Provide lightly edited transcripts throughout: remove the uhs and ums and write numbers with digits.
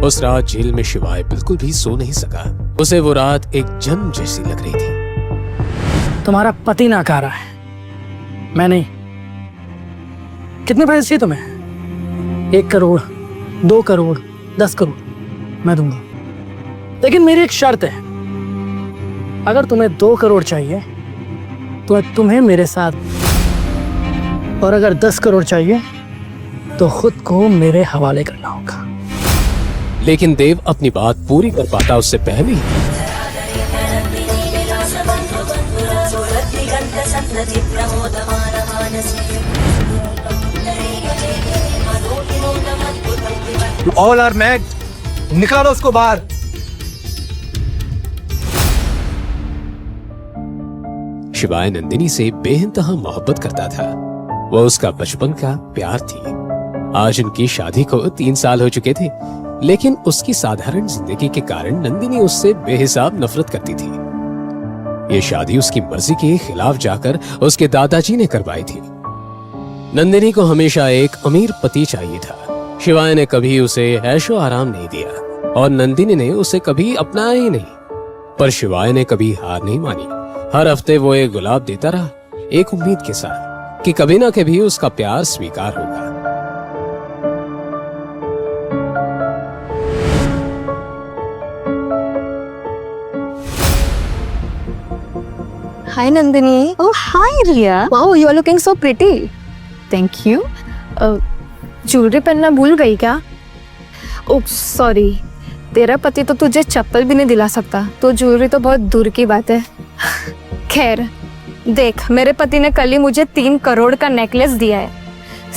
उस रात जेल में शिवाय बिल्कुल भी सो नहीं सका। उसे वो रात एक जन्म जैसी लग रही थी। तुम्हारा पति नाकारा है, मैं नहीं। कितने पैसे चाहिए तुम्हें? 1 करोड़, 2 करोड़, 10 करोड़ मैं दूंगा, लेकिन मेरी एक शर्त है। अगर तुम्हें 2 करोड़ चाहिए तो तुम्हें मेरे साथ, और अगर 10 करोड़ चाहिए तो खुद को मेरे हवाले करना होगा। लेकिन देव अपनी बात पूरी कर पाता उससे पहले ही ऑल आर मैड, निकालो उसको बाहर। शिवाय नंदिनी से बेइंतहा मोहब्बत करता था। वह उसका बचपन का प्यार थी। आज उनकी शादी को 3 साल हो चुके थे, लेकिन उसकी साधारण जिंदगी के कारण नंदिनी उससे बेहिसाब नफरत करती थी। ये शादी उसकी मर्जी के खिलाफ जाकर उसके दादाजी ने करवाई थी। नंदिनी को हमेशा एक अमीर पति चाहिए था। शिवाय ने कभी उसे ऐशो आराम नहीं दिया और नंदिनी ने उसे कभी अपनाया ही नहीं। पर शिवाय ने कभी हार नहीं मानी। हर हफ्ते वो एक गुलाब देता रहा, एक उम्मीद के साथ कि कभी ना कभी उसका प्यार स्वीकार होगा। Hi Nandini. Oh, hi Riya. Wow, you are looking so pretty. Thank you. Jewellery पहनना भूल गई क्या? ओह सॉरी, तेरा पति तो तुझे चप्पल भी नहीं दिला सकता, तो ज्वेलरी तो बहुत दूर की बात है। खैर देख, मेरे पति ने कल ही मुझे 3 करोड़ का नेकलेस दिया है।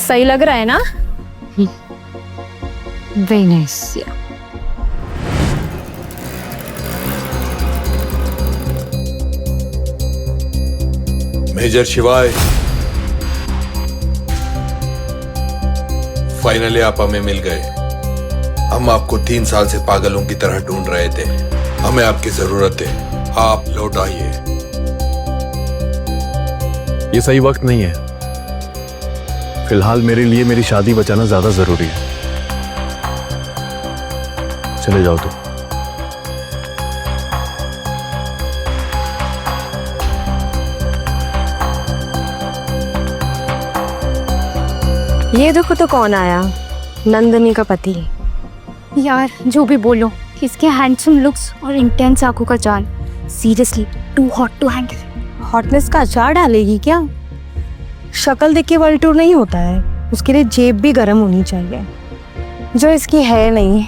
सही लग रहा है ना? Very nice. Yeah. मेजर शिवाय, फाइनली आप हमें मिल गए। हम आपको 3 साल से पागलों की तरह ढूंढ रहे थे। हमें आपकी जरूरत है, आप लौट आइए। ये सही वक्त नहीं है। फिलहाल मेरे लिए मेरी शादी बचाना ज्यादा जरूरी है। चले जाओ तुम। ये देखो तो कौन आया, नंदिनी का पति। यार जो भी बोलो, इसके हैंडसम लुक्स और इंटेंस आंखों का जाल, seriously too hot to handle. Hotness का अचार डालेगी क्या? शक्ल देख के वर्ल्ड टूर नहीं होता है, उसके लिए जेब भी गर्म होनी चाहिए, जो इसकी है नहीं।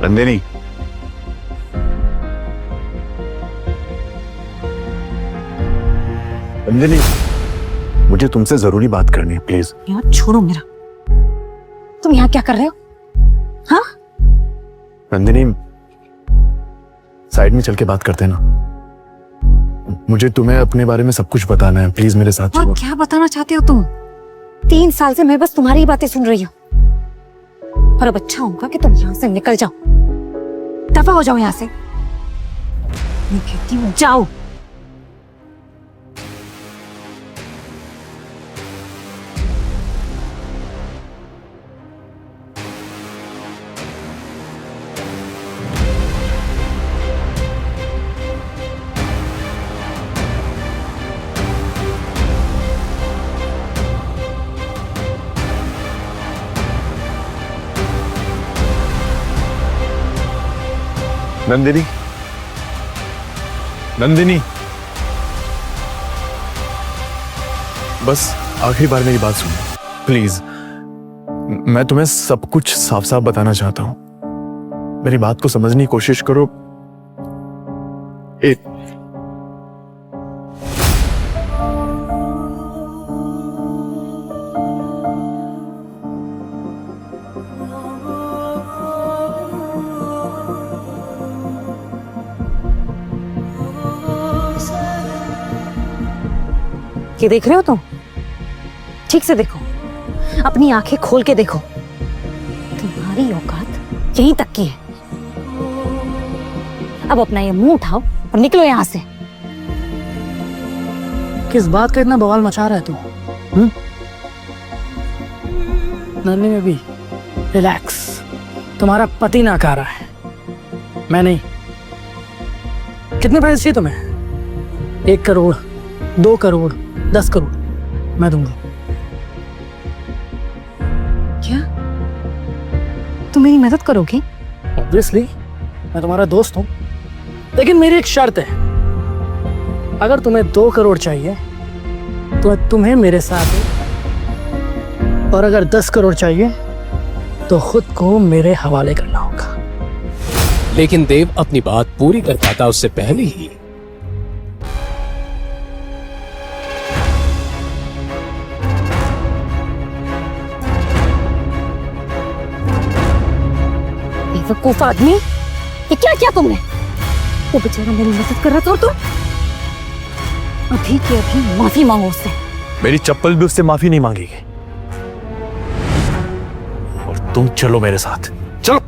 नंदिनी, नंदिनी, मुझे तुमसे जरूरी बात करनी है, प्लीज। यार छोड़ो मेरा, तुम यहाँ क्या कर रहे हो? हाँ नंदिनी, साइड में चल के बात करते हैं ना। मुझे तुम्हें अपने बारे में सब कुछ बताना है, प्लीज मेरे साथ चलो। और क्या बताना चाहते हो तुम? 3 साल से मैं बस तुम्हारी ही बातें सुन रही हूँ, और अब अच्छा होगा कि तुम यहाँ से निकल जाओ, दफा हो जाओ यहाँ से। मैं कहती हूँ जाओ। नंदिनी, नंदिनी, बस आखिरी बार मेरी बात सुनो प्लीज। मैं तुम्हें सब कुछ साफ साफ बताना चाहता हूं। मेरी बात को समझने की कोशिश करो। ये देख रहे हो तुम? ठीक से देखो, अपनी आंखें खोल के देखो। तुम्हारी औकात यहीं तक की है। अब अपना ये मुंह उठाओ और निकलो यहाँ से। किस बात का इतना बवाल मचा रहा है तू? नन्ही में भी रिलैक्स, तुम्हारा पति नाकारा है, मैं नहीं। कितने पैसे चाहिए तुम्हें? 1 करोड़, 2 करोड़, 10 करोड़, मैं दूंगा। क्या तुम मेरी मदद करोगे? ऑब्वियसली, मैं तुम्हारा दोस्त हूं, लेकिन मेरी एक शर्त है। अगर तुम्हें 2 करोड़ चाहिए तो तुम्हें मेरे साथ, और अगर 10 करोड़ चाहिए तो खुद को मेरे हवाले करना होगा। लेकिन देव अपनी बात पूरी कर पाता उससे पहले ही बेवकूफ आदमी, ये क्या किया तुमने? वो बेचारा मेरी मदद कर रहा था और तुम अभी के अभी माफी मांगो उससे। मेरी चप्पल भी उससे माफी नहीं मांगेगी। और तुम चलो मेरे साथ, चलो।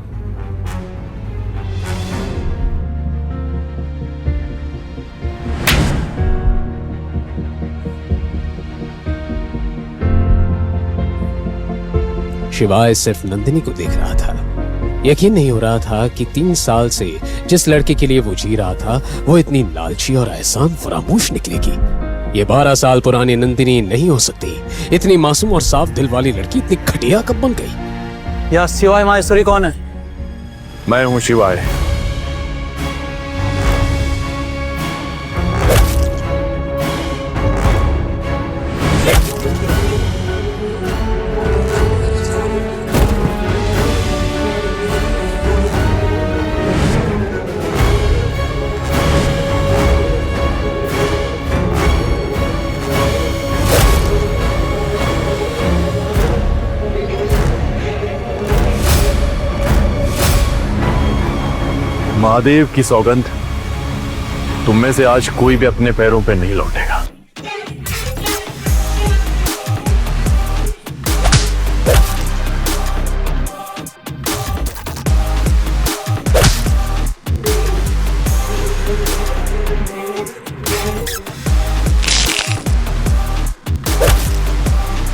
शिवाय सिर्फ नंदिनी को देख रहा था। यकीन नहीं हो रहा था कि 3 साल से जिस लड़के के लिए वो जी रहा था वो इतनी लालची और एहसान फरामोश निकलेगी। ये 12 साल पुरानी नंदिनी नहीं हो सकती। इतनी मासूम और साफ दिल वाली लड़की इतनी घटिया कब बन गई? या शिवाय माहेश्वरी कौन है? मैं हूं शिवाय। महादेव की सौगंध, तुम में से आज कोई भी अपने पैरों पे नहीं लौटेगा।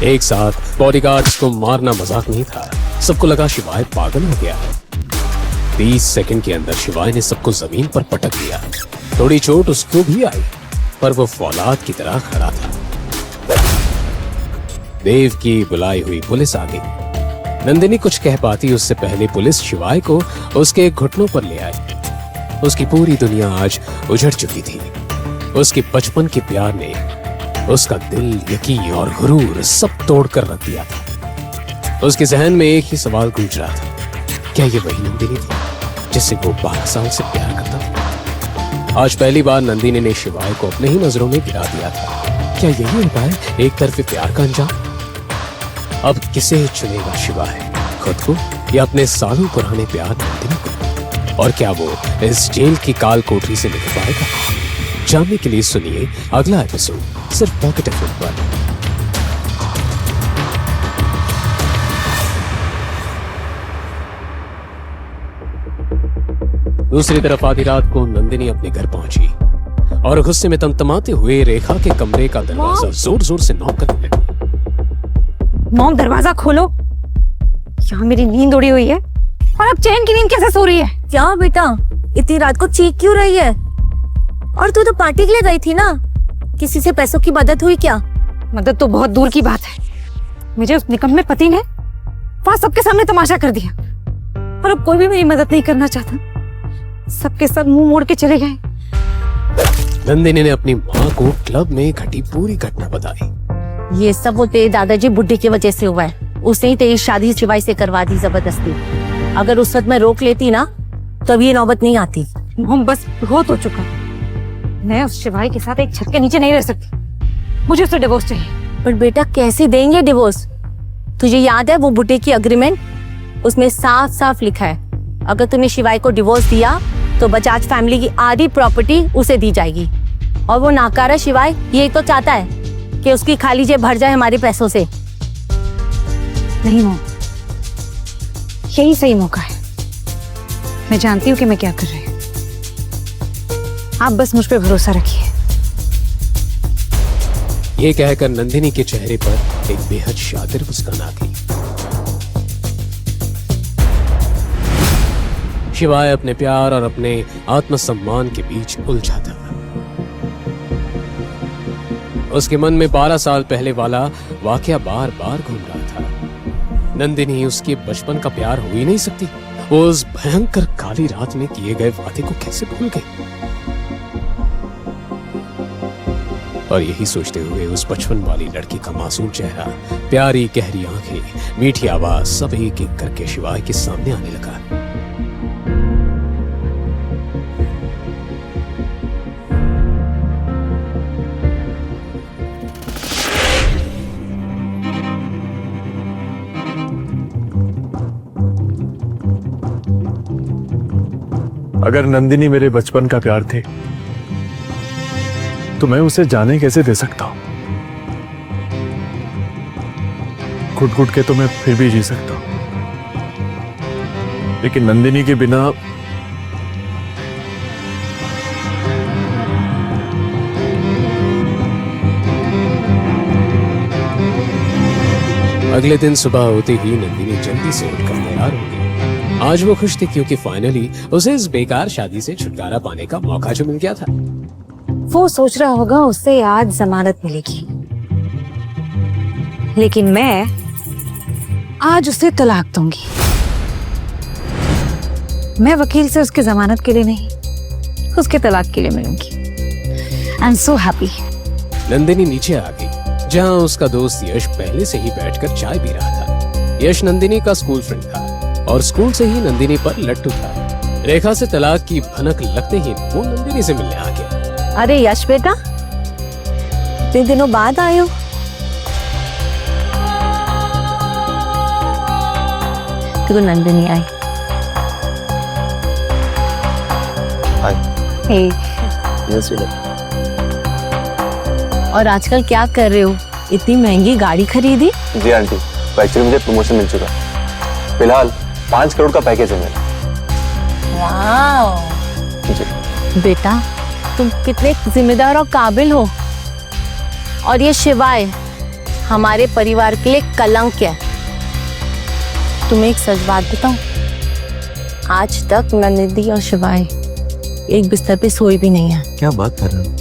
एक साथ बॉडीगार्ड्स को मारना मजाक नहीं था। सबको लगा शिवाय पागल हो गया है। 20 सेकंड के अंदर शिवाय ने सबको जमीन पर पटक दिया। थोड़ी चोट उसको भी आई, पर वो फौलाद की तरह खड़ा था। देव की बुलाई हुई पुलिस आ गई। नंदिनी कुछ कह पाती उससे पहले पुलिस शिवाय को उसके घुटनों पर ले आई। उसकी पूरी दुनिया आज उजड़ चुकी थी। उसके बचपन के प्यार ने उसका दिल, यकीन और गुरूर सब तोड़कर रख दिया था। उसके जहन में एक ही सवाल गूंज रहा था, क्या ये वही नंदिनी थी जिससे वो 12 साल से प्यार करता था? आज पहली बार नंदिनी ने शिवाय को अपने ही नजरों में गिरा दिया था। क्या यही होता है एक तरफे प्यार का अंजाम? अब किसे चुनेगा शिवाय, खुद को या अपने सालों पुराने प्यार नंदिनी को? और क्या वो इस जेल की काल कोठरी से निकल पाएगा? जानने के लिए सुनिए अगला एपिसोड सिर्फ पॉकेट एफएम पर। दूसरी तरफ आधी रात को नंदिनी अपने घर पहुंची और गुस्से में तमतमाते हुए रेखा के कमरे का दरवाजा जोर जोर से नॉक करने लगी। मॉम, दरवाजा खोलो, यहाँ मेरी नींद उड़ी हुई है और अब चैन की नींद कैसे सो रही है? क्या बेटा, इतनी रात को चीख क्यों रही है? और तू तो पार्टी के लिए गई थी ना, किसी से पैसों की मदद हुई क्या? मदद तो बहुत दूर की बात है। मुझे उस निकम्मे पति ने वहां सबके सामने तमाशा कर दिया और अब कोई भी मेरी मदद नहीं करना चाहता। सबके सब मुंह मोड़ के चले गए। नंदिनी ने अपनी माँ को क्लब में घटी पूरी घटना बताई। ये सब वो तेरे दादाजी बुढ़े की वजह से हुआ है। उसने ही तेरी शादी शिवाय से करवा दी जबरदस्ती। अगर उस वक्त मैं रोक लेती ना, तब ये नौबत नहीं आती। मोहम, बस बहुत हो चुका। मैं उस शिवाय के साथ एक छत के नीचे नहीं रह सकती। मुझे उससे डिवोर्स चाहिए। पर बेटा, कैसे देंगे डिवोर्स? तुझे याद है वो बुढ़े की अग्रीमेंट? उसमें साफ साफ लिखा है, अगर तूने शिवाय को डिवोर्स दिया तो बजाज फैमिली की आधी प्रॉपर्टी उसे दी जाएगी। और वो नाकारा शिवाय ये तो चाहता है कि उसकी खाली जेब भर जाए हमारे पैसों से। नहीं मोहम, यही सही मौका है। मैं जानती हूँ कि मैं क्या कर रही हूँ। आप बस मुझ पे भरोसा रखिए। ये कहकर नंदिनी के चेहरे पर एक बेहद शातिर मुस्कान आ गई। शिवाय अपने प्यार और अपने आत्मसम्मान के बीच उलझा था। उसके मन में 12 साल पहले वाला वाकया बार बार घूम रहा था। नंदिनी उसके बचपन का प्यार हो ही नहीं सकती। वो उस भयंकर काली रात में किए गए वादे को कैसे भूल गई। और यही सोचते हुए उस बचपन वाली लड़की का मासूम चेहरा, प्यारी गहरी आंखें, मीठी आवाज सब एक एक करके शिवाय के सामने आने लगा। अगर नंदिनी मेरे बचपन का प्यार थे तो मैं उसे जाने कैसे दे सकता हूं। घुट घुट के तो मैं फिर भी जी सकता हूं, लेकिन नंदिनी के बिना अगले दिन सुबह होते ही नंदिनी जल्दी से उठकर तैयार हो गई। आज वो खुश थी क्योंकि फाइनली उसे इस बेकार शादी से छुटकारा पाने का मौका जो मिल गया था। वो सोच रहा होगा उससे आज जमानत मिलेगी, लेकिन मैं आज उसे तलाक दूंगी। मैं वकील से उसके जमानत के लिए नहीं, उसके तलाक के लिए मिलूंगी। I am so happy. Nandini नीचे आ गई जहां उसका दोस्त यश पहले से ही बैठकर चाय पी रहा था। यश नंदिनी का स्कूल फ्रेंड था और स्कूल से ही नंदिनी पर लट्टू था। रेखा से तलाक की भनक लगते ही वो नंदिनी से मिलने आ गया। अरे यश बेटा, इतने दिनों बाद आए हो। तो नंदिनी आई। और आजकल क्या कर रहे हो? इतनी महंगी गाड़ी खरीदी? जी आंटी, एक्चुअली मुझे प्रमोशन मिल चुका है। फिलहाल 5 करोड़ का पैकेज है मेरा। वाह जी। बेटा तुम कितने जिम्मेदार और काबिल हो। और ये शिवाय हमारे परिवार के लिए कलंक है। तुम्हें एक सच बात बताऊं, आज तक नंदिनी और शिवाय एक बिस्तर पे सोए भी नहीं है। क्या बात कर रहे हो?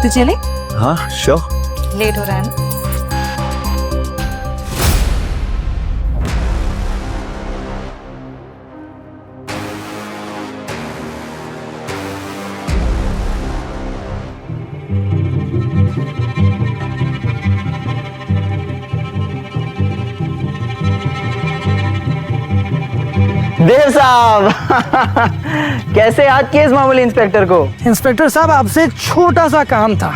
तो चले? हाँ श्योर। लेट हो रहा है ना? देव साहब कैसे याद किए इस मामूली इंस्पेक्टर को? इंस्पेक्टर साहब, आपसे एक छोटा सा काम था।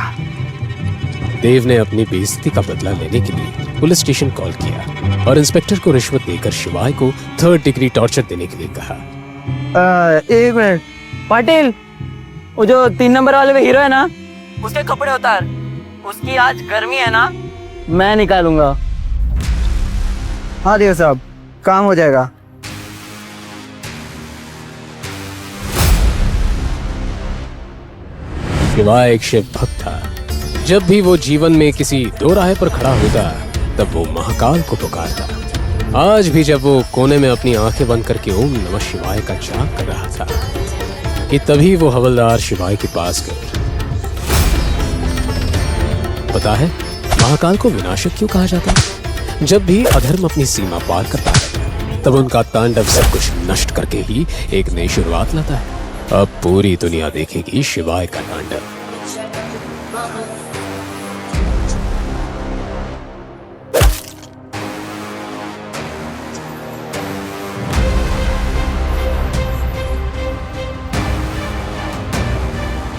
देव ने अपनी बेइज्जती का बदला लेने के लिए पुलिस स्टेशन कॉल किया और इंस्पेक्टर को रिश्वत देकर शिवाय को 3rd डिग्री टॉर्चर देने के लिए कहा। 1 मिनट पाटिल, वो जो 3 नंबर वाले में हीरो है ना, उसके कपड़े उतार। उसकी आज गर्मी है ना, मैं निकालूंगा। हाँ देव साहब, काम हो जाएगा। शिवाय एक शिव भक्त था। जब भी वो जीवन में किसी दो राह पर खड़ा होता तब वो महाकाल को पुकारता। आज भी जब वो कोने में अपनी आंखें बंद करके ओम नमः शिवाय का जाप कर रहा था कि तभी वो हवलदार शिवाय के पास गए। पता है महाकाल को विनाशक क्यों कहा जाता है? जब भी अधर्म अपनी सीमा पार करता है तब उनका तांडव सब कुछ नष्ट करके ही एक नई शुरुआत लाता है। अब पूरी दुनिया देखेगी शिवाय का तांडव।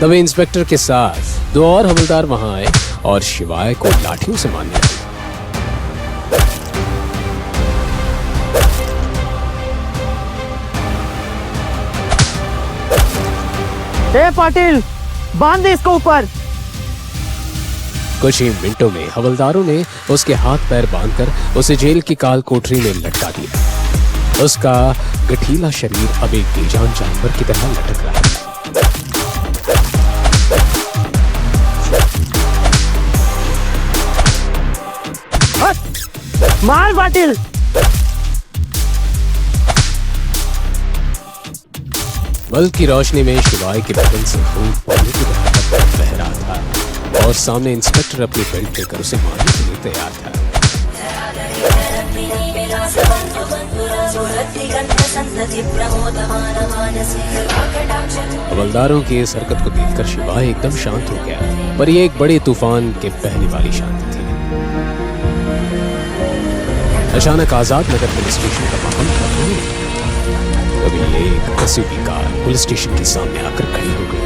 तभी इंस्पेक्टर के साथ 2 और हवलदार वहां आए और शिवाय को लाठियों से मारने लगे। पाटिल, बांध दे इसको ऊपर। कुछ ही मिनटों में हवलदारों ने उसके हाथ पैर बांधकर उसे जेल की काल कोठरी में लटका दिया। उसका गठीला शरीर अब एक बेजान जानवर की तरह लटक रहा है। मार पाटिल। बल्ब की रोशनी में शिवाय के बदन से खून पानी की तरह बह रहा था और सामने इंस्पेक्टर अपनी बेल्ट लेकर उसे मारने के लिए तैयार था। हवलदारों की इस हरकत को देखकर शिवाय एकदम शांत हो गया, पर यह एक बड़े तूफान के पहले वाली शांति थी। अचानक आजाद नगर पुलिस स्टेशन का माहौल बदल गया। तभी एक एसयूवी कार पुलिस स्टेशन के सामने आकर खड़ी हो गई।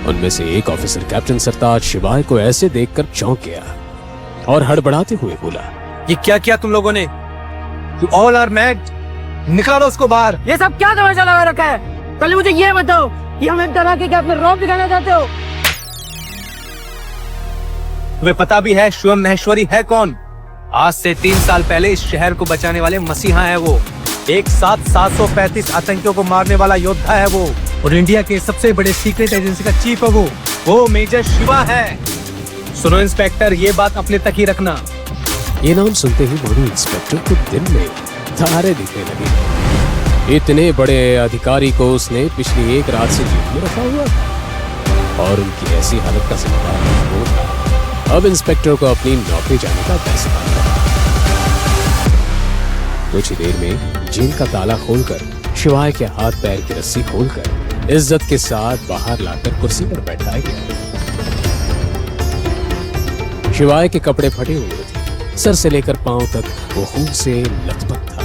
उनमें से एक ऑफिसर कैप्टन सरताज शिवाय को ऐसे देखकर चौंक गया और हड़बड़ाते हुए बोला, ये क्या किया तुम लोगों ने? You all are mad. निकालो उसको बाहर। ये सब क्या तमाशा लगा रखा है? पहले मुझे ये बताओ कि हमें डरा के क्या अपने रौब दिखाना चाहते हो? तुम्हें पता भी है शिवम महेश्वरी है कौन? आज से 3 साल पहले इस शहर को बचाने वाले मसीहा है वो। एक साथ 735 आतंकियों को मारने वाला योद्धा है वो, और इंडिया के सबसे बड़े सीक्रेट एजेंसी का चीफ है वो मेजर शिवा है। सुनो इंस्पेक्टर, ये बात अपने तक ही रखना। ये नाम सुनते ही दोनों इंस्पेक्टर को दिन में तारे दिखने लगे। इतने बड़े अधिकारी को उसने पिछली एक रात से जेल में रखा हुआ था और उनकी ऐसी हालत का जिम्मेदार वो था। अब इंस्पेक्टर को अपनी नौकरी जाने का फैसला था। कुछ ही देर में जेल का ताला खोलकर शिवाय के हाथ पैर की रस्सी खोलकर इज्जत के साथ बाहर लाकर कुर्सी पर बैठाया गया। शिवाय के कपड़े फटे हुए थे, सर से लेकर पांव तक वो खून से लथपथ था।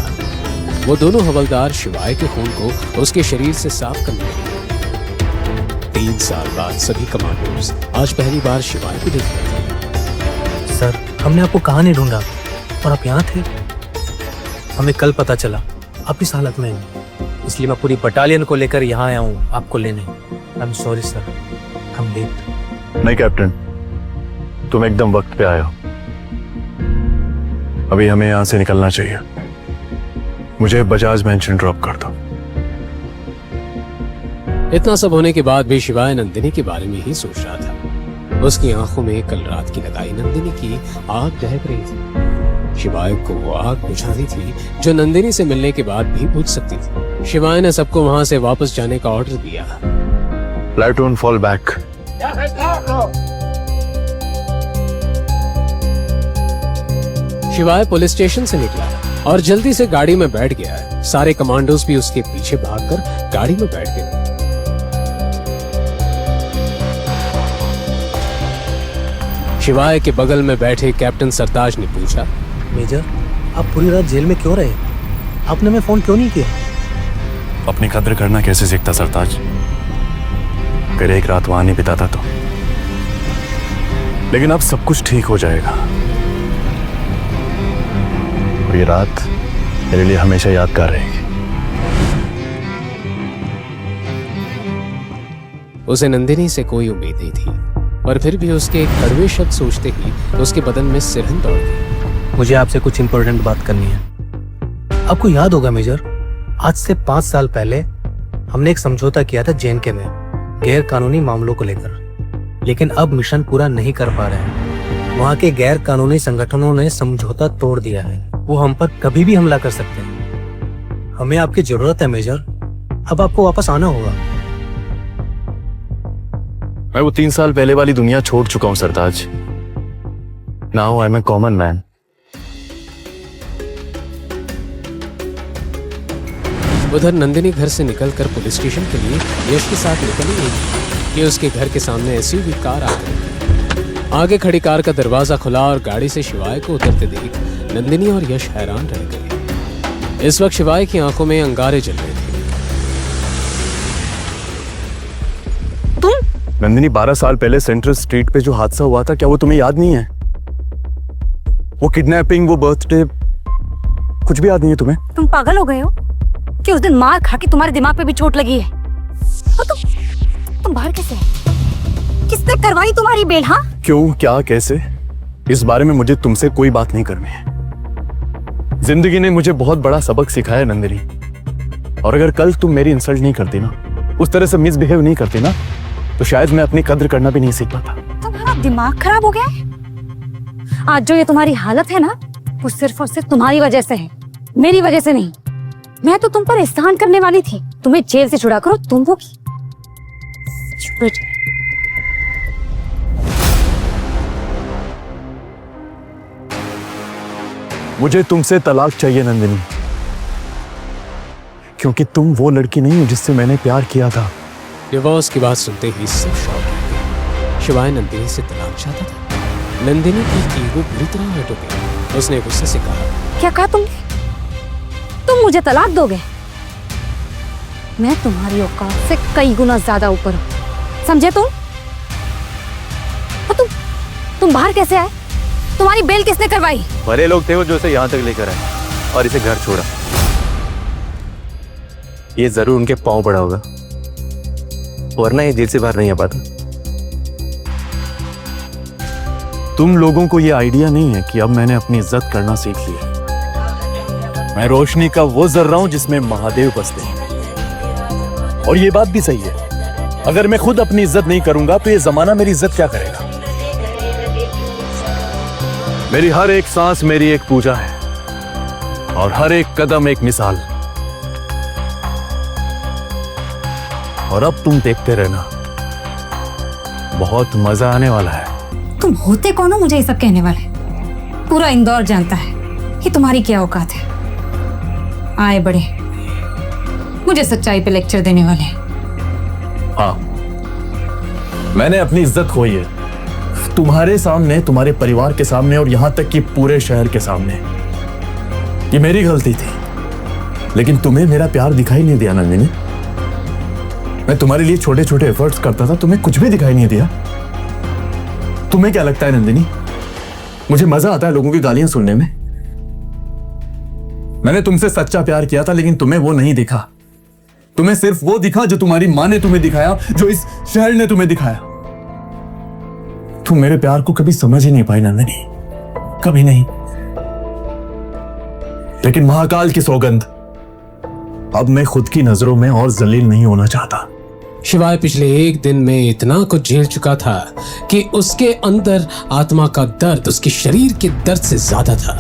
वो दोनों हवलदार शिवाय के खून को उसके शरीर से साफ करने लगे। 3 साल बाद सभी कमांडोज आज पहली बार शिवाय को देख रहे थे। सर, हमने आपको कहाँ नहीं ढूंढा और आप यहाँ थे। हमें कल पता चला आप इस हालत में हैं, इसलिए मैं पूरी बटालियन को लेकर यहाँ आया हूँ आपको लेने। आई एम सॉरी सर, हम लेट। नहीं कैप्टन, तुम एकदम वक्त पे आए हो। अभी हमें यहाँ से निकलना चाहिए। मुझे बजाज मेंशन ड्रॉप कर दो। इतना सब होने के बाद भी शिवाय नंदिनी के बारे में ही सोच रहा था। उसकी आंखों में कल रात की लगाई नंदिनी की आग दहक रही थी। शिवाय को वो आग बुझानी थी जो नंदिनी से मिलने के बाद भी बुझ सकती थी। शिवाय ने सबको वहां से वापस जाने का ऑर्डर दिया। Platoon fall back. शिवाय पुलिस स्टेशन से निकला और जल्दी से गाड़ी में बैठ गया। सारे कमांडोज भी उसके पीछे भागकर गाड़ी में बैठ गए। शिवाय के बगल में बैठे कैप्टन सरताज ने पूछा, मेजर, आप पूरी रात जेल में क्यों रहे? आपने हमें फोन क्यों नहीं किया? अपनी कद्र करना कैसे सीखता सरताज? फिर एक रात वहां नहीं बिताता तो। लेकिन अब सब कुछ ठीक हो जाएगा। और ये रात मेरे लिए हमेशा यादगार रहेगी। उसे नंदिनी से कोई उम्मीद नहीं थी, पर फिर भी उसके कड़वे शब्द सोचते ही उसके बदन में सिरहन दौड़ गई। मुझे आपसे कुछ इंपॉर्टेंट बात करनी है। आपको याद होगा मेजर, आज से 5 साल पहले हमने एक समझौता किया था जेएनके में गैर कानूनी मामलों को लेकर, लेकिन अब मिशन पूरा नहीं कर पा रहे हैं। वहाँ के गैर कानूनी संगठनों ने समझौता तोड़ दिया है। वो हम पर कभी भी हमला कर सकते हैं। हमें आपकी जरूरत है मेजर, अब आपको वापस आना होगा। मैं वो 3 साल पहले वाली दुनिया छोड़ चुका हूं Sartaj. Now I am a common man. उधर नंदिनी घर से निकलकर पुलिस स्टेशन के लिए यश के साथ निकली गई कि उसके घर के सामने एसयूवी कार आ गई। आगे खड़ी कार का दरवाजा खुला और गाड़ी से शिवाय को उतरते देख नंदिनी और यश हैरान रह गए। इस वक्त शिवाय की आंखों में अंगारे जल रहे थे। नंदिनी, 12 साल पहले सेंट्रल स्ट्रीट पे जो हादसा हुआ था, क्या वो तुम्हें याद नहीं है? वो किडनैपिंग, वो बर्थडे, कुछ भी याद नहीं है तुम्हें? तुम पागल हो गए हो कि उस दिन मार खा के तुम्हारे दिमाग पे भी चोट लगी है? और तुम बाहर कैसे? किसने करवाई तुम्हारी बेल? हाँ, क्यों, क्या, कैसे? इस बारे में मुझे तुमसे कोई बात नहीं करनी है। जिंदगी ने मुझे बहुत बड़ा सबक सिखाया नंदिनी, और अगर कल तुम मेरी इंसल्ट नहीं करती ना, उस तरह से मिसबिहेव नहीं करती ना, तो शायद मैं अपनी कद्र करना भी नहीं सीख पाता। तुम्हारा दिमाग खराब हो गया है? आज जो ये तुम्हारी हालत है ना, वो सिर्फ और सिर्फ तुम्हारी वजह से है, मेरी वजह से नहीं। मैं तो तुम पर एहसान करने वाली थी, तुम्हें जेल से छुड़ा करो तुम वो की। मुझे तुमसे तलाक चाहिए नंदिनी, क्योंकि तुम वो लड़की नहीं हो जिससे मैंने प्यार किया था। डिवोर्स की बात सुनते ही सब शॉक हो गए। शिवाय नंदिनी से तलाक चाहता था। नंदिनी की ईगो बुरी तरह हट गई। उसने गुस्से से कहा, क्या कहा तुमने? तुम मुझे तलाक दोगे? मैं तुम्हारी औकात से कई गुना ज्यादा ऊपर हूं, समझे तुम? और तुम बाहर कैसे आए? तुम्हारी बेल किसने करवाई? बड़े लोग थे वो जो इसे यहाँ तक लेकर आए और इसे घर छोड़ा। ये जरूर उनके पांव पड़ा होगा, वरना ये जेल से बाहर नहीं आ पाता। तुम लोगों को ये आइडिया नहीं है कि अब मैंने अपनी इज्जत करना सीख ली है। मैं रोशनी का वो जर्रा हूं जिसमें महादेव बसते हैं। और ये बात भी सही है, अगर मैं खुद अपनी इज्जत नहीं करूंगा तो ये जमाना मेरी इज्जत क्या करेगा। मेरी हर एक सांस मेरी एक पूजा है, और हर एक कदम एक मिसाल। और अब तुम देखते रहना, बहुत मजा आने वाला है। तुम होते कौन हो मुझे ये सब कहने वाले? पूरा इंदौर जानता है कि तुम्हारी क्या औकात है। आए बड़े मुझे सच्चाई पे लेक्चर देने वाले। हाँ, मैंने अपनी इज्जत खोई है, तुम्हारे सामने, तुम्हारे परिवार के सामने, और यहां तक कि पूरे शहर के सामने। ये मेरी गलती थी, लेकिन तुम्हें मेरा प्यार दिखाई नहीं दिया नंदिनी। मैं तुम्हारे लिए छोटे छोटे एफर्ट्स करता था, तुम्हें कुछ भी दिखाई नहीं दिया। तुम्हें क्या लगता है नंदिनी, मुझे मजा आता है लोगों की गालियां सुनने में? मैंने तुमसे सच्चा प्यार किया था, लेकिन तुम्हें वो नहीं दिखा। तुम्हें सिर्फ वो दिखा जो तुम्हारी मां ने तुम्हें दिखाया, जो इस शहर ने तुम्हें दिखाया। तुम मेरे प्यार को कभी समझ ही नहीं पाई नंदिनी, कभी नहीं। लेकिन महाकाल की सौगंध, अब मैं खुद की नजरों में और जलील नहीं होना चाहता। शिवाय पिछले एक दिन में इतना कुछ झेल चुका था कि उसके अंदर आत्मा का दर्द उसके शरीर के दर्द से ज्यादा था।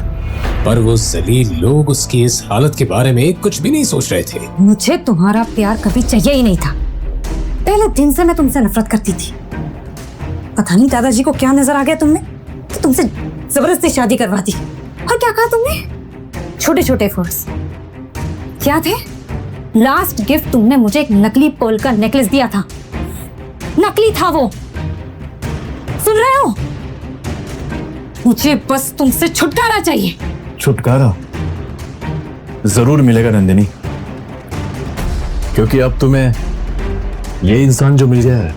पर वो जलील लोग उसकी इस हालत के बारे में कुछ भी नहीं सोच रहे थे। मुझे तुम्हारा प्यार कभी चाहिए ही नहीं था। पहले दिन से मैं तुमसे नफरत करती थी। पता नहीं दादाजी को क्या नजर आ गया तुमने, तो तुमसे जबरदस्ती शादी करवा दी। और क्या कहा तुमने? छोटे छोटे एफर्ट्स क्या थे? लास्ट गिफ्ट तुमने मुझे एक नकली पर्ल का नेकलेस दिया था। नकली था वो, सुन रहे हो? मुझे बस तुमसे छुटकारा चाहिए। छुटकारा जरूर मिलेगा नंदिनी, क्योंकि अब तुम्हें ये इंसान जो मिल गया है।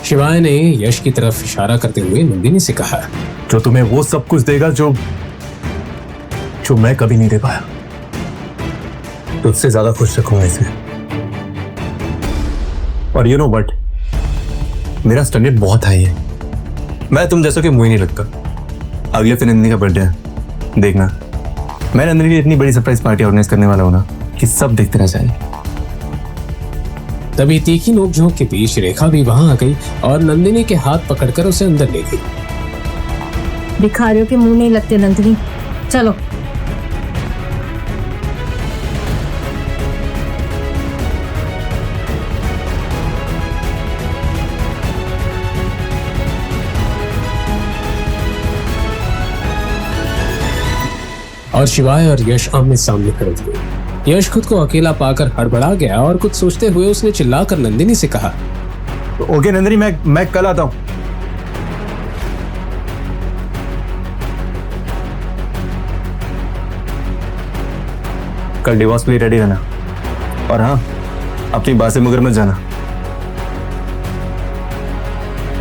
शिवाय ने यश की तरफ इशारा करते हुए नंदिनी से कहा, जो तुम्हें वो सब कुछ देगा जो मैं कभी नहीं दे पाया। तुझसे ज्यादा खुश रखूंगा इसे। और यू नो व्हाट, मेरा स्टैंडर्ड बहुत हाई है। मैं तुम जैसों के मुंह ही नहीं लगता। अगले फिर नंदिनी का बर्थडे है, देखना मैं नंदिनी की इतनी बड़ी सरप्राइज पार्टी ऑर्गेनाइज करने वाला हूं ना कि सब देखते रह जाए। तभी तीखी नोकझोंक के बीच रेखा भी वहां आ गई और नंदिनी के हाथ पकड़कर उसे अंदर ले गई। भिखारियों के मुंह नहीं लगते नंदिनी, चलो। और शिवाय और यश आमने सामने खड़े थे। यश खुद को अकेला पाकर हड़बड़ा गया और कुछ सोचते हुए उसने चिल्लाकर नंदिनी से कहा, ओके नंदिनी, मैं कल आता हूं। कल डिवोर्स के लिए रेडी रहना, और हाँ, अपनी बात से मुकर मत जाना।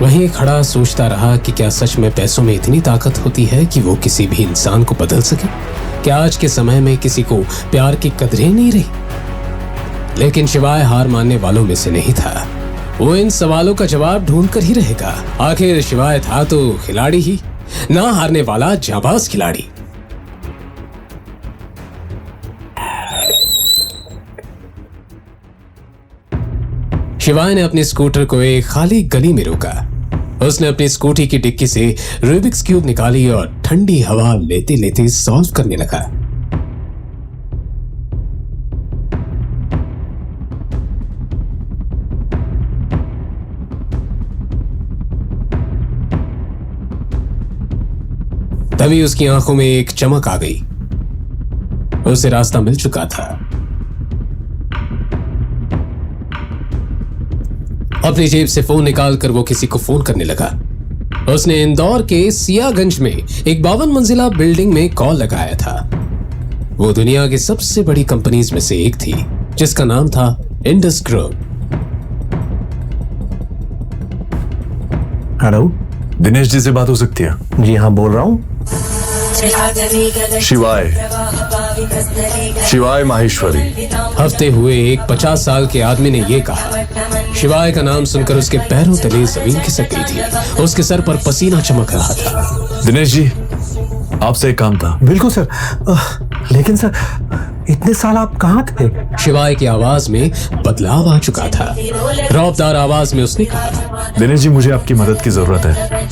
वहीं खड़ा सोचता रहा कि क्या सच में पैसों में इतनी ताकत होती है कि वो किसी भी इंसान को बदल सके? क्या आज के समय में किसी को प्यार की कदर ही नहीं रही? लेकिन शिवाय हार मानने वालों में से नहीं था। वो इन सवालों का जवाब ढूंढ कर ही रहेगा। आखिर शिवाय था तो खिलाड़ी ही, ना हारने वाला जाबाज खिलाड़ी। शिवाय ने अपने स्कूटर को एक खाली गली में रोका। उसने अपनी स्कूटी की डिक्की से रूबिक्स क्यूब निकाली और ठंडी हवा लेते लेते सॉल्व करने लगा। तभी उसकी आंखों में एक चमक आ गई। उसे रास्ता मिल चुका था। अपनी जेब से फोन निकालकर वो किसी को फोन करने लगा। उसने इंदौर के सियागंज में एक 52 मंजिला बिल्डिंग में कॉल लगाया था। वो दुनिया की सबसे बड़ी कंपनीज में से एक थी जिसका नाम था Indus group. Hello, Dinesh ji से बात हो सकती है? जी हाँ, बोल रहा हूँ। शिवाय माहेश्वरी। हफ्ते हुए एक 50 साल के आदमी ने यह कहा। शिवाय का नाम सुनकर उसके पैरों तले जमीन खिसक गई थी। उसके सर पर पसीना चमक रहा था। दिनेश जी, आपसे एक काम था। बिल्कुल सर। लेकिन सर, इतने साल आप कहाँ थे? शिवाय की आवाज में बदलाव आ चुका था। रौबदार आवाज में उसने कहा, दिनेश जी, मुझे आपकी मदद की जरूरत है।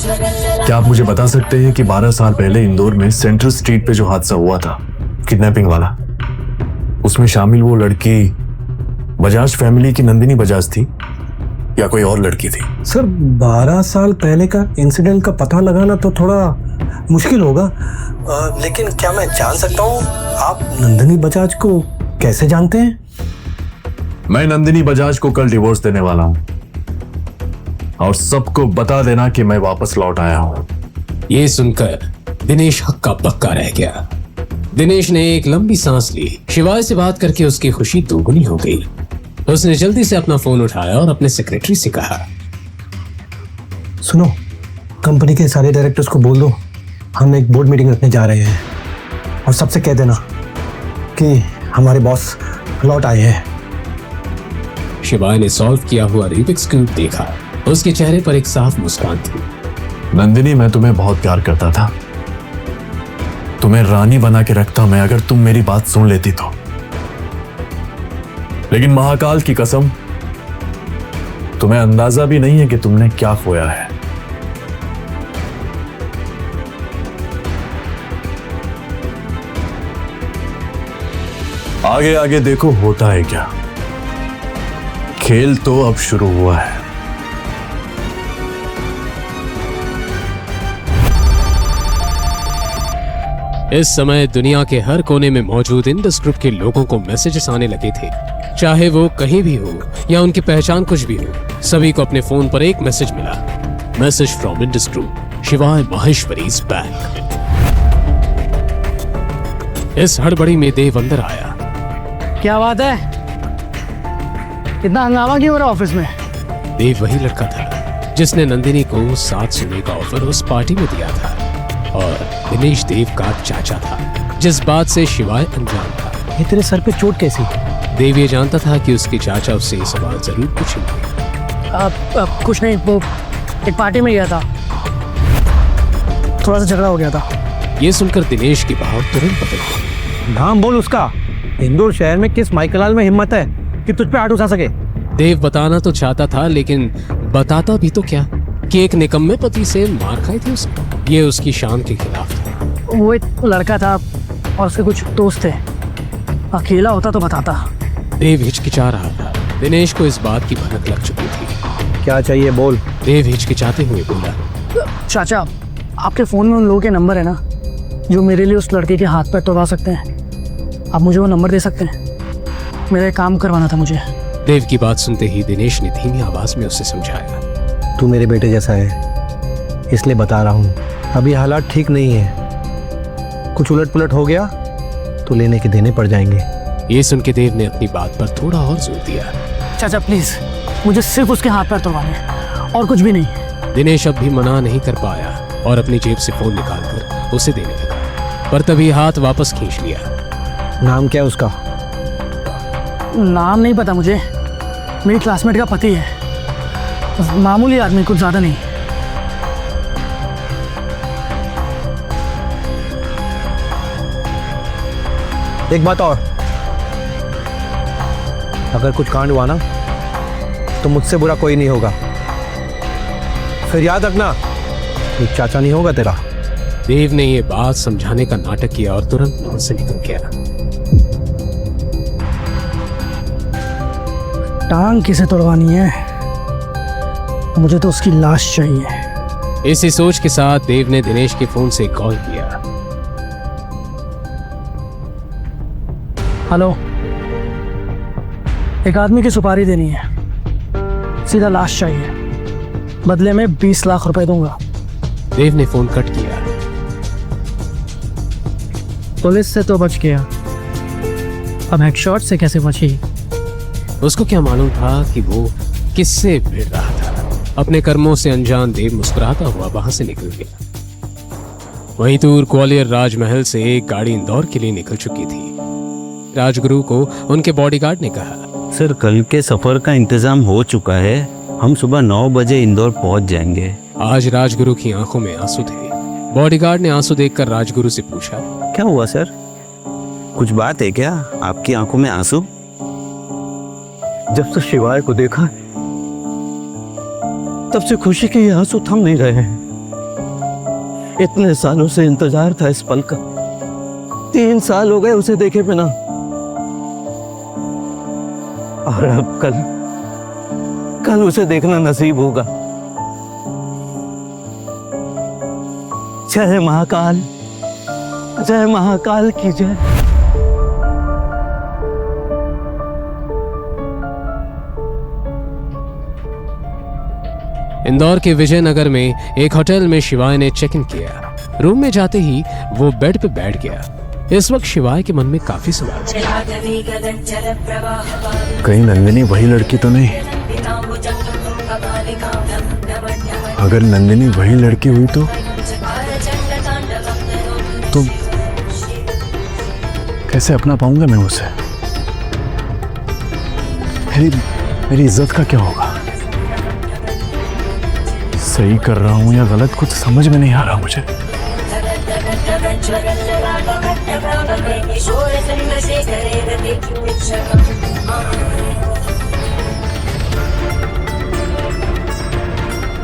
क्या आप मुझे बता सकते हैं कि 12 साल पहले इंदौर में सेंट्रल स्ट्रीट पे जो हादसा हुआ था, किडनैपिंग वाला, उसमें शामिल वो लड़की बजाज फैमिली की नंदिनी बजाज थी या कोई और लड़की थी? सर, 12 साल पहले का इंसिडेंट का पता लगाना तो थोड़ा मुश्किल होगा। लेकिन क्या मैं जान सकता हूँ आप नंदिनी बजाज को कैसे जानते हैं? मैं नंदिनी बजाज को कल डिवोर्स देने वाला हूँ और सबको बता देना कि मैं वापस लौट आया हूँ। यह सुनकर दिनेश हक्का बक्का रह गया। दिनेश ने एक लंबी सांस ली। शिवाय से बात करके उसकी खुशी दोगुनी हो गई। उसने जल्दी से अपना फोन उठाया और अपने सेक्रेटरी से कहा, सुनो, कंपनी के सारे डायरेक्टर्स को बोल दो हम एक बोर्ड मीटिंग रखने जा रहे हैं और सबसे कह देना कि हमारे बॉस लौट आए हैं। शिवाय ने सॉल्व किया हुआ रूबिक्स क्यूब देखा। उसके चेहरे पर एक साफ मुस्कान थी। नंदिनी, मैं तुम्हें बहुत प्यार करता था। तुम्हें रानी बना के रखता मैं अगर तुम मेरी बात सुन लेती तो। लेकिन महाकाल की कसम, तुम्हें अंदाजा भी नहीं है कि तुमने क्या खोया है। आगे आगे देखो होता है क्या। खेल तो अब शुरू हुआ है। इस समय दुनिया के हर कोने में मौजूद इंडस ग्रुप के लोगों को मैसेजेस आने लगे थे। चाहे वो कहीं भी हो या उनकी पहचान कुछ भी हो, सभी को अपने फोन पर एक मैसेज मिला। मैसेज फ्रॉम इंडस ग्रुप, शिवाय माहेश्वरी इज बैक। इस हड़बड़ी में देव अंदर आया। क्या बात है? इतना हंगामा क्यों हो रहा ऑफिस में? देव वही लड़का था जिसने नंदिनी को 7 सोने का ऑफर उस पार्टी में दिया था और दिनेश देव का चाचा था, जिस बात से शिवाय अनजान था। ये तेरे सर पे चोट कैसी? देव ये जानता था कि उसके चाचा उससे ये सवाल जरूर पूछेंगे। अब कुछ नहीं, वो एक पार्टी में गया था, थोड़ा सा झगड़ा हो गया था। ये सुनकर दिनेश की भाव तुरंत बदल गई। नाम बोल उसका। इंदौर शहर में किस माइकलाल में हिम्मत है कि तुझ पे हाथ उठा सके? देव बताना तो चाहता था, लेकिन बताता भी तो क्या कि एक निकम्मे पति से मार खाई थी उसने। ये उसकी शान के खिलाफ था। वो एक लड़का था और उसके कुछ दोस्त थे। अकेला होता तो बताता। देव हिचकिचा रहा था। दिनेश को इस बात की भनक लग चुकी थी। क्या चाहिए बोल। देव हिचकिचाते हुए बोला, चाचा, आपके फोन में उन लोगों के नंबर है ना जो मेरे लिए उस लड़के के हाथ पैर तोड़वा सकते हैं? आप मुझे वो नंबर दे सकते हैं? मेरा एक काम करवाना था मुझे। देव की बात सुनते ही दिनेश ने धीमी आवाज में उसे समझाया, तू मेरे बेटे जैसा है, इसलिए बता रहा हूँ। अभी हालात ठीक नहीं है, कुछ उलट पुलट हो गया तो लेने के देने पड़ जाएंगे। ये सुन के देव ने अपनी बात पर थोड़ा और जोर दिया। चाचा प्लीज, मुझे सिर्फ उसके हाथ पैर तोड़वाने और कुछ भी नहीं। दिनेश अब भी मना नहीं कर पाया और अपनी जेब से फोन निकालकर उसे देने लगा, पर तभी हाथ वापस खींच लिया। नाम क्या है उसका? नाम नहीं पता मुझे, मेरी क्लासमेट का पति है, मामूली आदमी, कुछ ज्यादा नहीं। एक बात और, अगर कुछ कांड हुआ ना तो मुझसे बुरा कोई नहीं होगा। फिर याद रखना, ये चाचा नहीं होगा तेरा। देव ने ये बात समझाने का नाटक किया और तुरंत वहां से निकल गया। टांग किसे तोड़वानी है? मुझे तो उसकी लाश चाहिए। इसी सोच के साथ देव ने दिनेश के फोन से कॉल किया। हेलो, एक आदमी की सुपारी देनी है, सीधा लाश चाहिए, बदले में 20 लाख रुपए दूंगा। देव ने फोन कट किया। पुलिस से तो बच गया, अब हेडशॉट से कैसे बची? उसको क्या मालूम था कि वो किससे भिड़ रहा था। अपने कर्मों से अनजान देव मुस्कुराता हुआ वहां से निकल गया। वहीं दूर ग्वालियर राजमहल से एक गाड़ी इंदौर के लिए निकल चुकी थी। राजगुरु को उनके बॉडीगार्ड ने कहा, सर कल के सफर का इंतजाम हो चुका है, हम सुबह 9 बजे इंदौर पहुंच जाएंगे। आज राजगुरु की आंखों में आंसू थे। बॉडीगार्ड ने आंसू देखकर राजगुरु से पूछा, क्या हुआ सर, कुछ बात है क्या? आपकी आंखों में आंसू? जब से शिवाय को देखा तब से खुशी के ये आंसू थम नहीं रहे हैं। इतने सालों से इंतजार था इस पल का, 3 साल हो गए उसे देखे बिना, और अब कल उसे देखना नसीब होगा। जय महाकाल, जय महाकाल की जय। इंदौर के विजयनगर में एक होटल में शिवाय ने चेक इन किया। रूम में जाते ही वो बेड पे बैठ गया। इस वक्त शिवाय के मन में काफी सवाल थे। कहीं नंदिनी वही लड़की तो नहीं? अगर नंदिनी वही लड़की हुई तो कैसे अपना पाऊंगा मैं उसे? मेरी इज्जत का क्या होगा? सही कर रहा हूं या गलत, कुछ समझ में नहीं आ रहा मुझे।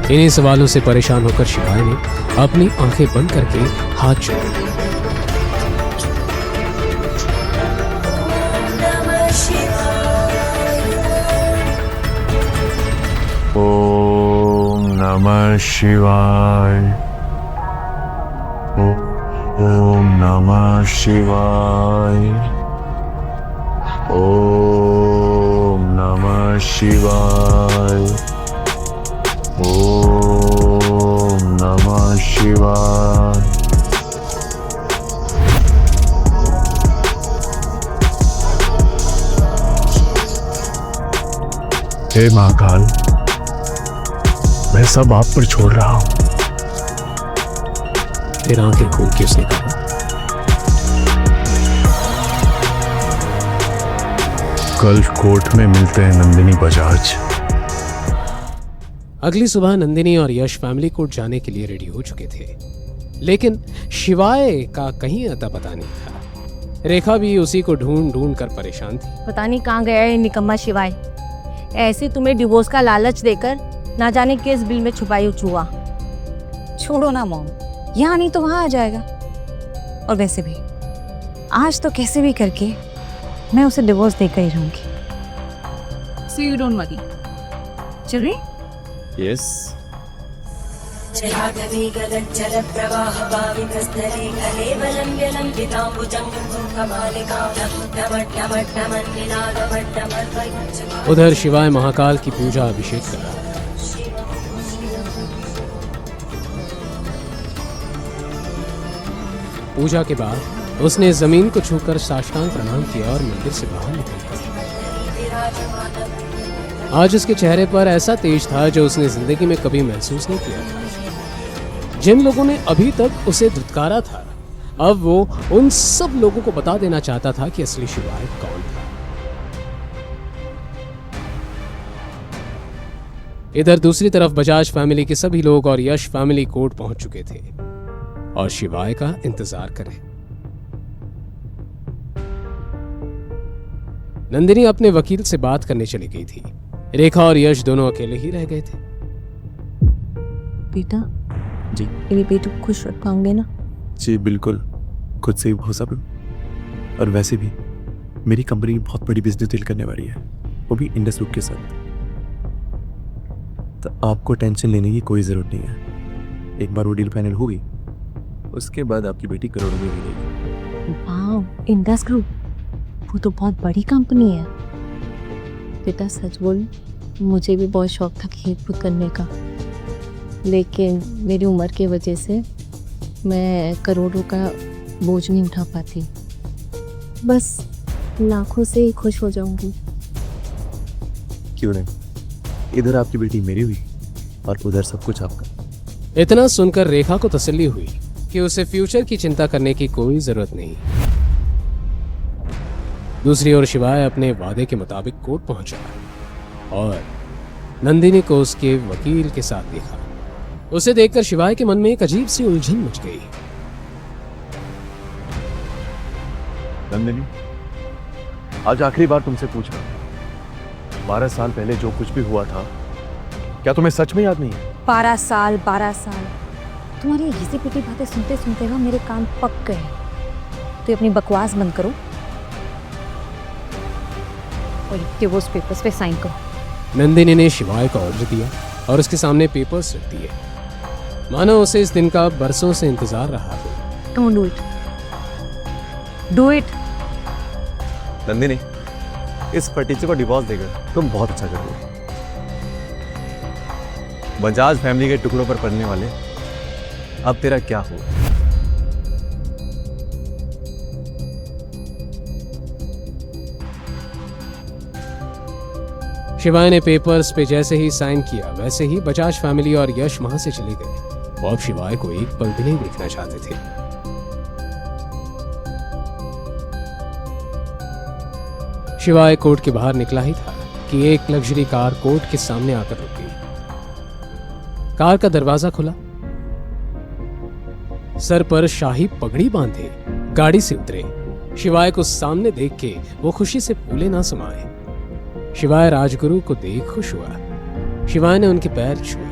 इन्हीं सवालों से परेशान होकर शिवाय ने अपनी आंखें बंद करके हाथ जोड़े। ओम नमः शिवाय, ओम नमः शिवाय, ओम नमः शिवाय, ओम नमः शिवाय। हे महाकाल, मैं सब आप पर छोड़ रहा हूं। फिर आंखें खोल के उसने कहा, कल कोर्ट में मिलते हैं नंदिनी बजाज। अगली सुबह नंदिनी और यश फैमिली कोर्ट जाने के लिए रेडी हो चुके थे, लेकिन शिवाय का कहीं अता पता नहीं था। रेखा भी उसी को ढूंढ ढूंढ कर परेशान थी। पता नहीं कहाँ गया है निकम्मा शिवाय, ऐसे तुम्हें डिवोर्स का लालच देकर ना जाने किस बिल में छुपाई चूहा। छोड़ो ना मॉम, यहाँ नहीं तो वहाँ आ जाएगा। और वैसे भी आज तो कैसे भी करके मैं उसे डिवोर्स देकर ही रहूंगी। So you don't worry. चल रही? यस। उधर शिवाय महाकाल की पूजा अभिषेक कर रहा था। पूजा के बाद उसने जमीन को छूकर साष्टांग प्रणाम किया और मंदिर से बाहर निकल गया। आज उसके चेहरे पर ऐसा तेज था जो उसने जिंदगी में कभी महसूस नहीं किया था। जिन लोगों ने अभी तक उसे धुतकारा था, अब वो उन सब लोगों को बता देना चाहता था कि असली शिवाय कौन था। इधर दूसरी तरफ बजाज फैमिली के सभी लोग और यश फैमिली कोर्ट पहुंच चुके थे और शिवाय का इंतजार करें। नंदिनी अपने वकील से बात करने चली गई थी। रेखा और यश दोनों अकेले ही रह गए थे। बेटा जी मेरी बेटी को खुश रख पाओगे ना? जी बिल्कुल, खुद से ही भरोसा करो। और वैसे भी मेरी कंपनी बहुत बड़ी बिजनेस डील करने वाली है, वो भी इंडस ग्रुप के साथ। तो आपको टेंशन लेने की कोई ज़रूरत नहीं है। एक बार वो डील फाइनल होगी, उसके बाद आपकी बेटी करोड़ों में मिलेगी। वाह, इंडस ग्रुप वो तो बहुत बड़ी कंपनी है। बेटा सच बोल, मुझे भी बहुत शौक था खेल कूद करने का, लेकिन मेरी उम्र की वजह से मैं करोड़ों का बोझ नहीं उठा पाती। बस लाखों से ही खुश हो जाऊंगी। क्यों नहीं, इधर आपकी बेटी मेरी हुई और उधर सब कुछ आपका। इतना सुनकर रेखा को तसल्ली हुई कि उसे फ्यूचर की चिंता करने की कोई जरूरत नहीं। दूसरी ओर शिवाय अपने वादे के मुताबिक कोर्ट पहुंचा और नंदिनी को उसके वकील के साथ देखा। उसे देखकर शिवाय के मन में एक अजीब सी उलझन मच गई। नंदिनी, आज आखिरी बार तुमसे पूछ रहा हूं, 12 साल पहले जो कुछ भी हुआ था, क्या तुम्हें सच में याद नहीं है? 12 साल तुम्हारी घिसी पिटी बातें सुनते सुनते ना मेरे कान पक गए। तो अपनी बकवास बंद करो और डिवोर्स पेपर्स पे साइन करो। नंदिनी ने शिवाय को ऑर्डर दिया और उसके सामने पेपर्स रख दिए, मानो उसे इस दिन का बरसों से इंतजार रहा हो। Don't do it, do it. Nandini, इस फटीचे को डिवोर्स देकर तुम बहुत अच्छा कर रहे हो। बजाज फैमिली के टुकड़ों पर पड़ने वाले अब तेरा क्या हुआ? शिवाय ने पेपर्स पे जैसे ही साइन किया वैसे ही बजाज फैमिली और यश वहां से चले गए। वो अब शिवाय को एक पल भी नहीं देखना चाहते थे। शिवाय कोर्ट के बाहर निकला ही था कि एक लग्जरी कार कोर्ट के सामने आकर रुक गई। कार का दरवाजा खुला, सर पर शाही पगड़ी बांधे गाड़ी से उतरे। शिवाय को सामने देख के वो खुशी से फूले ना समाये। शिवाय राजगुरु को देख खुश हुआ। शिवाय ने उनके पैर छुए।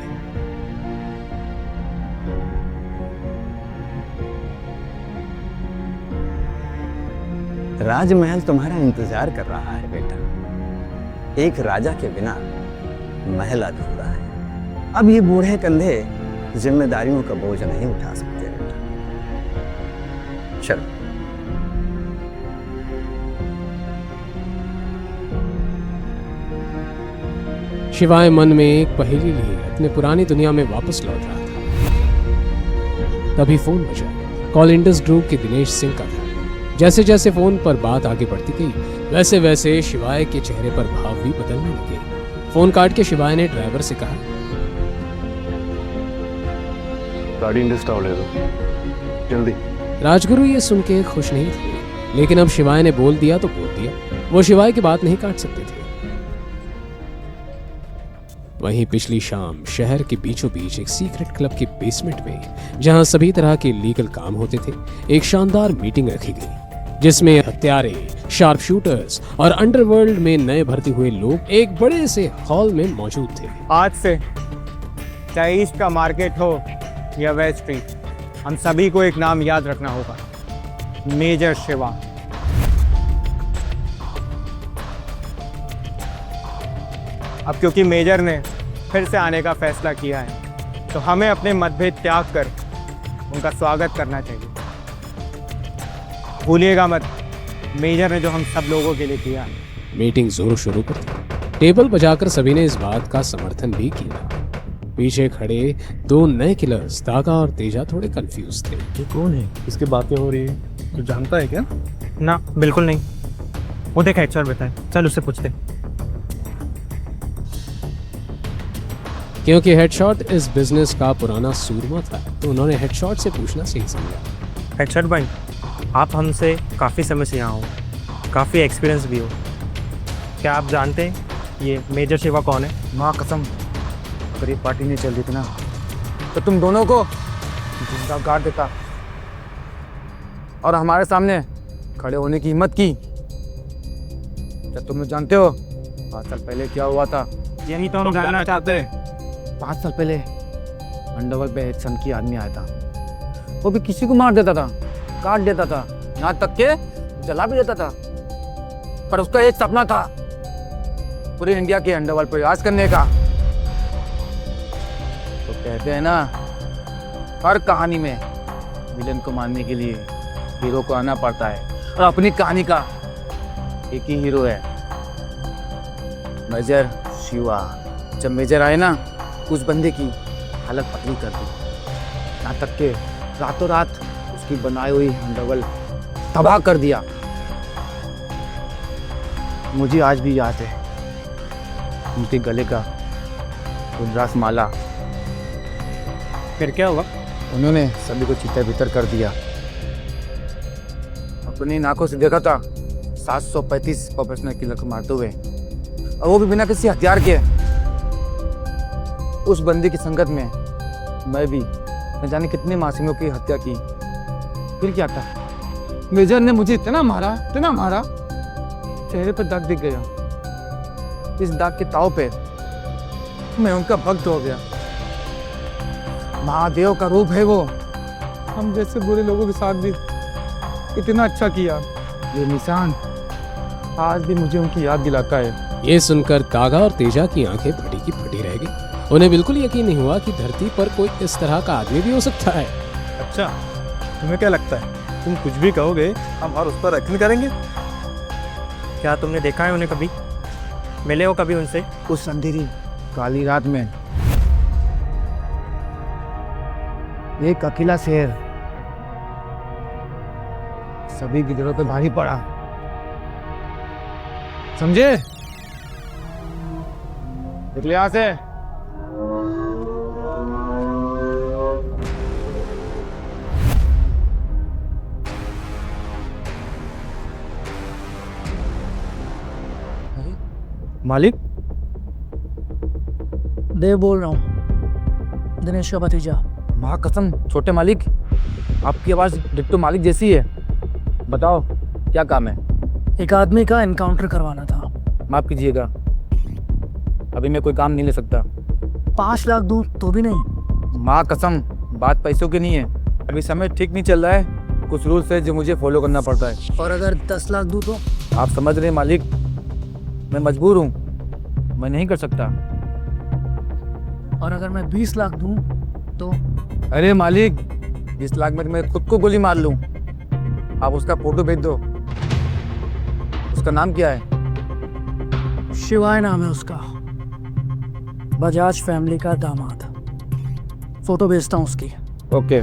राजमहल तुम्हारा इंतजार कर रहा है बेटा। एक राजा के बिना महल अधूरा है। अब ये बूढ़े कंधे जिम्मेदारियों का बोझ नहीं उठा सकते बेटा। चलो। शिवाय मन में एक पहेली लिए अपने पुरानी दुनिया में वापस लौट रहा था। तभी फोन बजा। कॉल इंडस ग्रुप के दिनेश सिंह का था। जैसे जैसे फोन पर बात आगे बढ़ती गई वैसे वैसे शिवाय के चेहरे पर भाव भी बदलने लगे। फोन काट के शिवाय ने ड्राइवर से कहा, गाड़ी इंडस टावर ले दो जल्दी। राजगुरु ये सुन के खुश नहीं थे, लेकिन अब शिवाय ने बोल दिया तो बोल दिया। वो शिवाय की बात नहीं काट सकते थे। वहीं पिछली शाम शहर के बीचों बीच एक सीक्रेट क्लब के बेसमेंट में, जहां सभी तरह के लीगल काम होते थे, एक शानदार मीटिंग रखी गई जिसमें हत्यारे, शार्प शूटर्स और अंडरवर्ल्ड में नए भर्ती हुए लोग एक बड़े से हॉल में मौजूद थे। आज से चाहे ईस्ट का मार्केट हो या वेस्ट स्ट्रीट, हम सभी को एक नाम याद रखना होगा, मेजर शिवा। अब क्योंकि मेजर ने फिर से आने का फैसला किया है तो हमें अपने मतभेद त्याग कर उनका स्वागत करना चाहिए। भूलिएगा मत, मेजर ने जो हम सब लोगों के लिए किया। मीटिंग जोरों शोरों पर थी। टेबल बजाकर सभी ने इस बात का समर्थन भी किया। पीछे खड़े दो नए किलर्स दागा और तेजा थोड़े कंफ्यूज थे। ये कौन है? इसकी बातें हो रही है, तू जानता है क्या? ना, बिल्कुल नहीं। वो देख हेडशॉट बताए, चल उससे पूछते। क्योंकि हेडशॉट इस बिजनेस का पुराना सूरमा था तो उन्होंने हेडशॉट से पूछना सही समझा। हेडशॉट भाई, आप हमसे काफ़ी समय से यहाँ हो, काफ़ी एक्सपीरियंस भी हो। क्या आप जानते हैं ये मेजर शिवा कौन है? माँ कसम, अगर ये पार्टी नहीं चल रही थी ना तो तुम दोनों को जिंदा गाड़ देता और हमारे सामने खड़े होने की हिम्मत की। क्या तुम लोग जानते हो 5 साल पहले क्या हुआ था? यही तो हम जानना चाहते हैं। 5 साल पहले अंडरवर्ल्ड पे एक सनकी आदमी आया था। वो भी किसी को मार देता था, काट देता था, यहाँ तक के जला भी देता था। पर उसका एक सपना था, पूरे इंडिया के अंडरवर्ल्ड पर राज करने का। तो कहते हैं ना, हर कहानी में विलन को मारने के लिए हीरो को आना पड़ता है, और अपनी कहानी का एक ही हीरो है, मेजर शिवा। जब मेजर आए ना, उस बंदे की हालत पतली कर दी, यहाँ तक के रातों रात उसकी बनाई हुई अंडरवर्ल्ड तबाह कर दिया। मुझे आज भी याद है उनके गले का रुद्राक्ष माला। फिर क्या हुआ? उन्होंने सभी को चिता भीतर कर दिया। अपनी नाकों से देखा था 735 प्रोफेशनल किलर को मारते हुए, और वो भी बिना किसी हथियार के। उस बंदी की संगत में मैं भी न जाने कितने मासूमों की हत्या की। फिर क्या था, मेजर ने मुझे इतना मारा, चेहरे पर दाग दिख गया। इस दाग के ताव पे मैं उनका भक्त हो गया। महादेव का रूप है वो। हम जैसे बुरे लोगों के साथ भी इतना अच्छा किया। ये निशान आज भी मुझे उनकी याद दिलाता है। ये सुनकर कागा और तेजा की आंखें फटी की फटी रह गई। उन्हें बिल्कुल यकीन नहीं हुआ कि धरती पर कोई इस तरह का आदमी भी हो सकता है। अच्छा, तुम्हें क्या लगता है तुम कुछ भी कहोगे हम और उस पर यकीन करेंगे? क्या तुमने देखा है उन्हें कभी? मिले हो कभी उनसे? उस अंधेरी काली रात में एक अकेला शेर सभी की दिलों पे भारी पड़ा, समझे? निकले यहां से। मालिक, देव बोल रहा हूँ, दिनेश का भतीजा। माँ कसम छोटे मालिक, आपकी आवाज डिट्टो मालिक जैसी है। बताओ क्या काम है? एक आदमी का एनकाउंटर करवाना था। माफ कीजिएगा, अभी मैं कोई काम नहीं ले सकता। 5 लाख दूं तो भी नहीं? माँ कसम, बात पैसों की नहीं है। अभी समय ठीक नहीं चल रहा है, कुछ रूल्स है जो मुझे फॉलो करना पड़ता है। और अगर 10 लाख दूं तो? आप समझ रहे हैं मालिक, मैं मजबूर हूँ, मैं नहीं कर सकता। और अगर मैं 20 लाख दूं तो? अरे मालिक, 20 लाख में मैं खुद को गोली मार लूं। आप उसका फोटो भेज दो। उसका नाम क्या है? शिवाय नाम है उसका, बजाज फैमिली का दामाद। फोटो भेजता हूँ उसकी। ओके।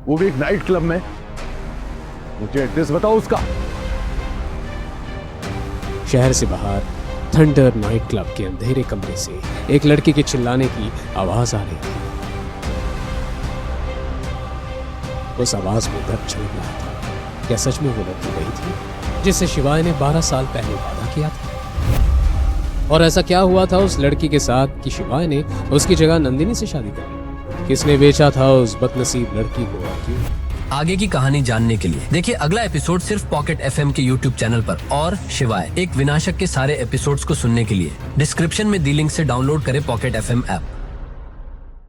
वो भी एक नाइट क्लब में। मुझे एड्रेस बताओ उसका। शहर से बाहर थंडर नाइट क्लब के अंधेरे कमरे से एक लड़की के चिल्लाने की आवाज आ रही थी। उस आवाज में दर्द छलक रहा था। क्या सच में वो लड़की वही थी जिससे शिवाय ने 12 साल पहले वादा किया था? और ऐसा क्या हुआ था उस लड़की के साथ कि शिवाय ने उसकी जगह नंदिनी से शादी कर ली? किसने बेचा था उस बदनसीब लड़की को और क्यों? आगे की कहानी जानने के लिए देखिए अगला एपिसोड सिर्फ पॉकेट एफएम के यूट्यूब चैनल पर। और शिवाय एक विनाशक के सारे एपिसोड्स को सुनने के लिए डिस्क्रिप्शन में दी लिंक से डाउनलोड करें पॉकेट एफएम ऐप।